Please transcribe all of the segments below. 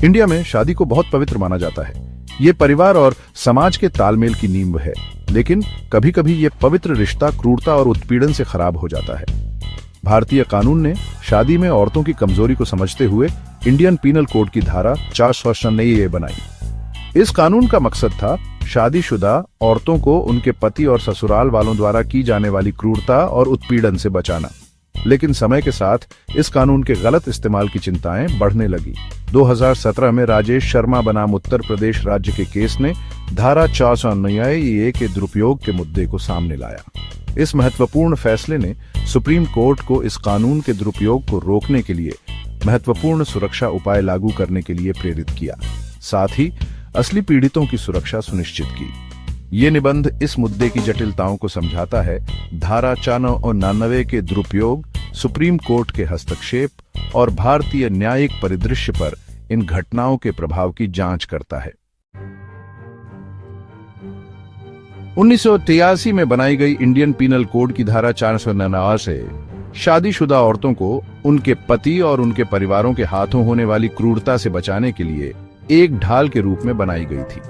India में शादी को बहुत पवित्र माना जाता है। ये परिवार और समाज के तालमेल की नींव है, लेकिन कभी कभी ये पवित्र रिश्ता क्रूरता और उत्पीड़न से खराब हो जाता है। भारतीय कानून ने शादी में औरतों की कमजोरी को समझते हुए इंडियन पीनल कोड की धारा 496A बनाई। इस कानून का मकसद था शादीशुदा औरतों को उनके पति और ससुराल वालों द्वारा की जाने वाली क्रूरता और उत्पीड़न से बचाना। लेकिन समय के साथ इस कानून के गलत इस्तेमाल की चिंताएं बढ़ने लगी। 2017 में राजेश शर्मा बनाम उत्तर प्रदेश राज्य के केस ने धारा 496A के दुरुपयोग के मुद्दे को सामने लाया। इस महत्वपूर्ण फैसले ने सुप्रीम कोर्ट को इस कानून के दुरुपयोग को रोकने के लिए महत्वपूर्ण सुरक्षा उपाय लागू करने के लिए प्रेरित किया, साथ ही असली पीड़ितों की सुरक्षा सुनिश्चित की। ये निबंध इस मुद्दे की जटिलताओं को समझाता है। धारा 496 के दुरुपयोग, सुप्रीम कोर्ट के हस्तक्षेप और भारतीय न्यायिक परिदृश्य पर इन घटनाओं के प्रभाव की जांच करता है। 1983 में बनाई गई इंडियन पीनल कोड की धारा 496 से शादीशुदा औरतों को उनके पति और उनके परिवारों के हाथों होने वाली क्रूरता से बचाने के लिए एक ढाल के रूप में बनाई गई थी।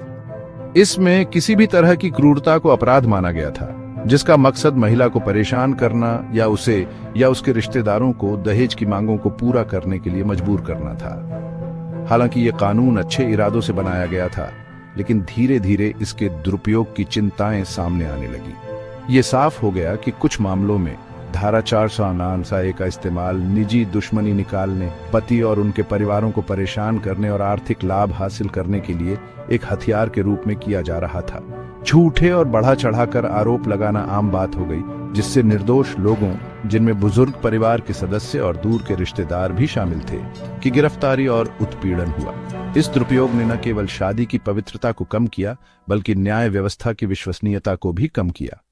इसमें किसी भी तरह की क्रूरता को अपराध माना गया था, जिसका मकसद महिला को परेशान करना या उसे या उसके रिश्तेदारों को दहेज की मांगों को पूरा करने के लिए मजबूर करना था। हालांकि यह कानून अच्छे इरादों से बनाया गया था, लेकिन धीरे धीरे इसके दुरुपयोग की चिंताएं सामने आने लगी। ये साफ हो गया कि कुछ मामलों में धारा 496A का इस्तेमाल निजी दुश्मनी निकालने, पति और उनके परिवारों को परेशान करने और आर्थिक लाभ हासिल करने के लिए एक हथियार के रूप में किया जा रहा था। झूठे और बढ़ा चढ़ाकर आरोप लगाना आम बात हो गई, जिससे निर्दोष लोगों, जिनमें बुजुर्ग परिवार के सदस्य और दूर के रिश्तेदार भी शामिल थे, की गिरफ्तारी और उत्पीड़न हुआ। इस दुरुपयोग ने न केवल शादी की पवित्रता को कम किया, बल्कि न्याय व्यवस्था की विश्वसनीयता को भी कम किया।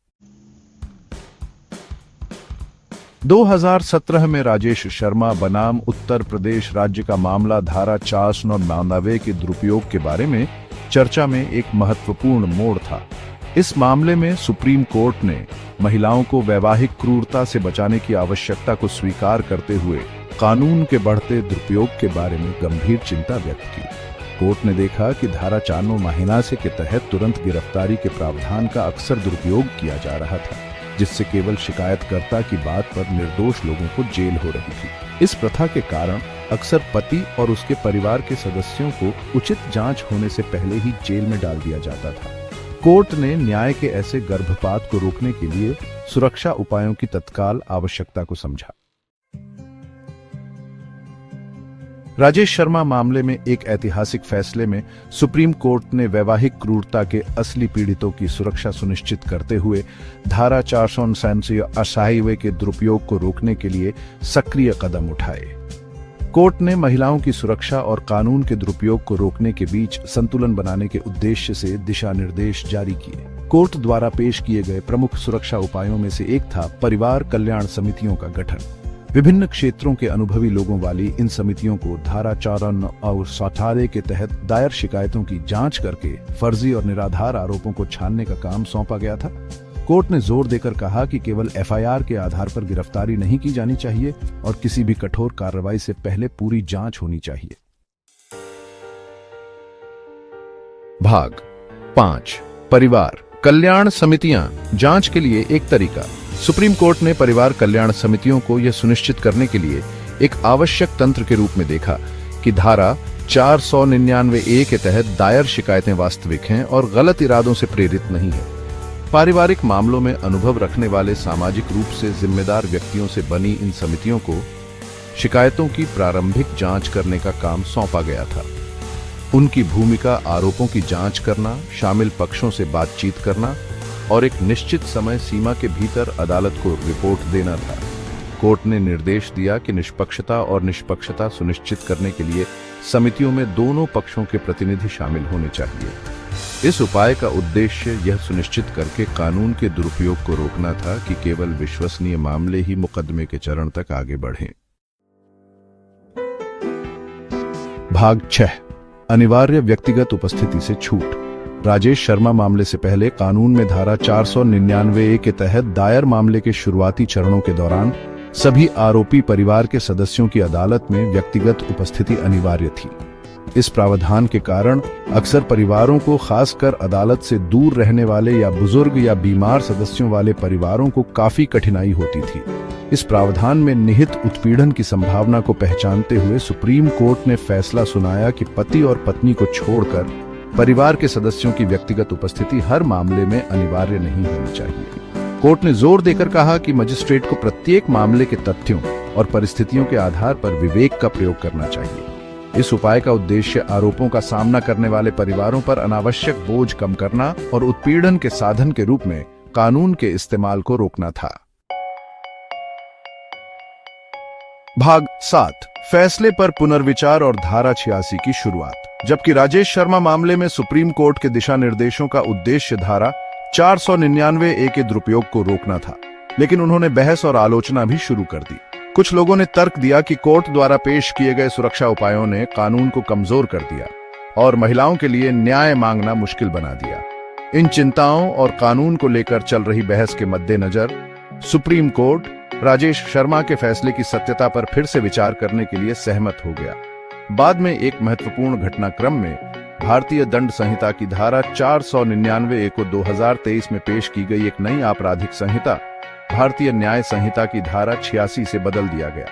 2017 में राजेश शर्मा बनाम उत्तर प्रदेश राज्य का मामला धारा 496 के दुरुपयोग के बारे में चर्चा में एक महत्वपूर्ण मोड़ था। इस मामले में सुप्रीम कोर्ट ने महिलाओं को वैवाहिक क्रूरता से बचाने की आवश्यकता को स्वीकार करते हुए कानून के बढ़ते दुरुपयोग के बारे में गंभीर चिंता व्यक्त की। कोर्ट ने देखा कि धारा 496 के तहत तुरंत गिरफ्तारी के प्रावधान का अक्सर दुरुपयोग किया जा रहा था, जिससे केवल शिकायतकर्ता की बात पर निर्दोष लोगों को जेल हो रही थी। इस प्रथा के कारण अक्सर पति और उसके परिवार के सदस्यों को उचित जांच होने से पहले ही जेल में डाल दिया जाता था। कोर्ट ने न्याय के ऐसे गर्भपात को रोकने के लिए सुरक्षा उपायों की तत्काल आवश्यकता को समझा। राजेश शर्मा मामले में एक ऐतिहासिक फैसले में सुप्रीम कोर्ट ने वैवाहिक क्रूरता के असली पीड़ितों की सुरक्षा सुनिश्चित करते हुए धारा 496A के दुरुपयोग को रोकने के लिए सक्रिय कदम उठाए। कोर्ट ने महिलाओं की सुरक्षा और कानून के दुरुपयोग को रोकने के बीच संतुलन बनाने के उद्देश्य से दिशा निर्देश जारी किए। कोर्ट द्वारा पेश किए गए प्रमुख सुरक्षा उपायों में से एक था परिवार कल्याण समितियों का गठन। विभिन्न क्षेत्रों के अनुभवी लोगों वाली इन समितियों को धारा 496 के तहत दायर शिकायतों की जांच करके फर्जी और निराधार आरोपों को छानने का काम सौंपा गया था। कोर्ट ने जोर देकर कहा कि केवल FIR के आधार पर गिरफ्तारी नहीं की जानी चाहिए और किसी भी कठोर कार्रवाई से पहले पूरी जांच होनी चाहिए। भाग 5 परिवार कल्याण समितियां जांच के लिए एक तरीका। सुप्रीम कोर्ट ने परिवार कल्याण समितियों को यह सुनिश्चित करने के लिए एक आवश्यक तंत्र के रूप में देखा कि धारा 499A के तहत दायर शिकायतें वास्तविक हैं और गलत इरादों से प्रेरित नहीं है। पारिवारिक मामलों में अनुभव रखने वाले सामाजिक रूप से जिम्मेदार व्यक्तियों से बनी इन समितियों को शिकायतों की प्रारंभिक जांच करने का काम सौंपा गया था। उनकी भूमिका आरोपों की जांच करना, शामिल पक्षों से बातचीत करना और एक निश्चित समय सीमा के भीतर अदालत को रिपोर्ट देना था। कोर्ट ने निर्देश दिया कि निष्पक्षता सुनिश्चित करने के लिए समितियों में दोनों पक्षों के प्रतिनिधि शामिल होने चाहिए। इस उपाय का उद्देश्य यह सुनिश्चित करके कानून के दुरुपयोग को रोकना था कि केवल विश्वसनीय मामले ही मुकदमे के चरण तक आगे बढ़ें। भाग 6 अनिवार्य व्यक्तिगत उपस्थिति से छूट। राजेश शर्मा मामले से पहले कानून में धारा 499A के तहत दायर मामले के शुरुआती चरणों के दौरान सभी आरोपी परिवार के सदस्यों की अदालत में व्यक्तिगत उपस्थिति अनिवार्य थी। इस प्रावधान के कारण अक्सर परिवारों को, खासकर अदालत से दूर रहने वाले या बुजुर्ग या बीमार सदस्यों वाले परिवारों को काफी कठिनाई होती थी। इस प्रावधान में निहित उत्पीड़न की संभावना को पहचानते हुए सुप्रीम कोर्ट ने फैसला सुनाया कि पति और पत्नी को छोड़कर परिवार के सदस्यों की व्यक्तिगत उपस्थिति हर मामले में अनिवार्य नहीं होनी चाहिए। कोर्ट ने जोर देकर कहा कि मजिस्ट्रेट को प्रत्येक मामले के तथ्यों और परिस्थितियों के आधार पर विवेक का प्रयोग करना चाहिए। इस उपाय का उद्देश्य आरोपों का सामना करने वाले परिवारों पर अनावश्यक बोझ कम करना और उत्पीड़न के साधन के रूप में कानून के इस्तेमाल को रोकना था। भाग 7, फैसले पर पुनर्विचार और धारा 86 की शुरुआत। जबकि राजेश शर्मा मामले में सुप्रीम कोर्ट के दिशा निर्देशों का उद्देश्य धारा 499A के दुरुपयोग को रोकना था, लेकिन उन्होंने बहस और आलोचना भी शुरू कर दी। कुछ लोगों ने तर्क दिया कि कोर्ट द्वारा पेश किए गए सुरक्षा उपायों ने कानून को कमजोर कर दिया और महिलाओं के लिए न्याय मांगना मुश्किल बना दिया। इन चिंताओं और कानून को लेकर चल रही बहस के मद्देनजर सुप्रीम कोर्ट राजेश शर्मा के फैसले की सत्यता पर फिर से विचार करने के लिए सहमत हो गया। बाद में एक महत्वपूर्ण घटनाक्रम में भारतीय दंड संहिता की धारा 499A को 2023 में पेश की गई एक नई आपराधिक संहिता भारतीय न्याय संहिता की धारा 86 से बदल दिया गया।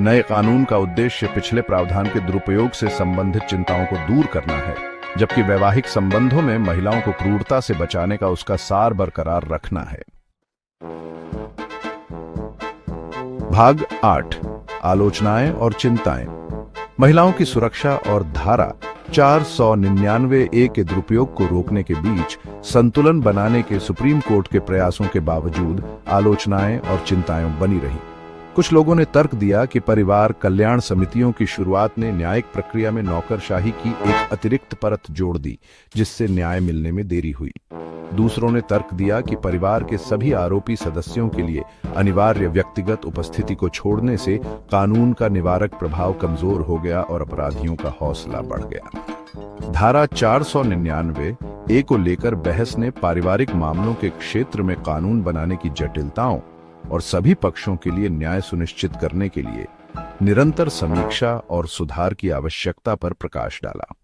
नए कानून का उद्देश्य पिछले प्रावधान के दुरुपयोग से संबंधित चिंताओं को दूर करना है, जबकि वैवाहिक संबंधों में महिलाओं को क्रूरता से बचाने का उसका सार बरकरार रखना है। भाग 8, आलोचनाएं और चिंताएं। महिलाओं की सुरक्षा और धारा 499A के दुरुपयोग को रोकने के बीच संतुलन बनाने के सुप्रीम कोर्ट के प्रयासों के बावजूद आलोचनाएं और चिंताएं बनी रहीं। कुछ लोगों ने तर्क दिया कि परिवार कल्याण समितियों की शुरुआत ने न्यायिक प्रक्रिया में नौकरशाही की एक अतिरिक्त परत जोड़ दी, जिससे न्याय मिलने में देरी हुई। दूसरों ने तर्क दिया कि परिवार के सभी आरोपी सदस्यों के लिए अनिवार्य व्यक्तिगत उपस्थिति को छोड़ने से कानून का निवारक प्रभाव कमजोर हो गया और अपराधियों का हौसला बढ़ गया। धारा 499A को लेकर बहस ने पारिवारिक मामलों के क्षेत्र में कानून बनाने की जटिलताओं और सभी पक्षों के लिए न्याय सुनिश्चित करने के लिए निरंतर समीक्षा और सुधार की आवश्यकता पर प्रकाश डाला।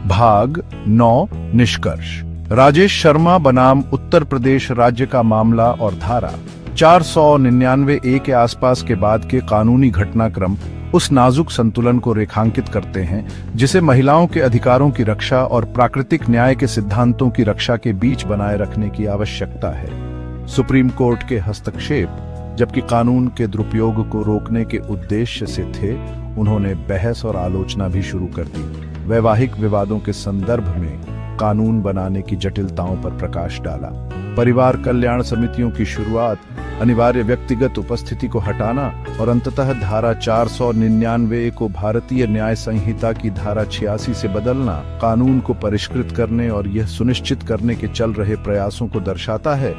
भाग 9, निष्कर्ष। राजेश शर्मा बनाम उत्तर प्रदेश राज्य का मामला और धारा 499A के आसपास के बाद के कानूनी घटनाक्रम उस नाजुक संतुलन को रेखांकित करते हैं जिसे महिलाओं के अधिकारों की रक्षा और प्राकृतिक न्याय के सिद्धांतों की रक्षा के बीच बनाए रखने की आवश्यकता है। सुप्रीम कोर्ट के हस्तक्षेप, जबकि कानून के दुरुपयोग को रोकने के उद्देश्य से थे, उन्होंने बहस और आलोचना भी शुरू कर दी। वैवाहिक विवादों के संदर्भ में कानून बनाने की जटिलताओं पर प्रकाश डाला। परिवार कल्याण समितियों की शुरुआत, अनिवार्य व्यक्तिगत उपस्थिति को हटाना और अंततः धारा 499A को भारतीय न्याय संहिता की धारा 86 से बदलना कानून को परिष्कृत करने और यह सुनिश्चित करने के चल रहे प्रयासों को दर्शाता है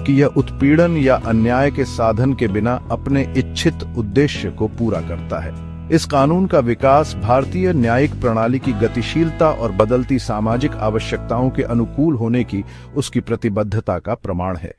कि यह उत्पीड़न या अन्याय के साधन के बिना अपने इच्छित उद्देश्य को पूरा करता है। इस कानून का विकास भारतीय न्यायिक प्रणाली की गतिशीलता और बदलती सामाजिक आवश्यकताओं के अनुकूल होने की उसकी प्रतिबद्धता का प्रमाण है।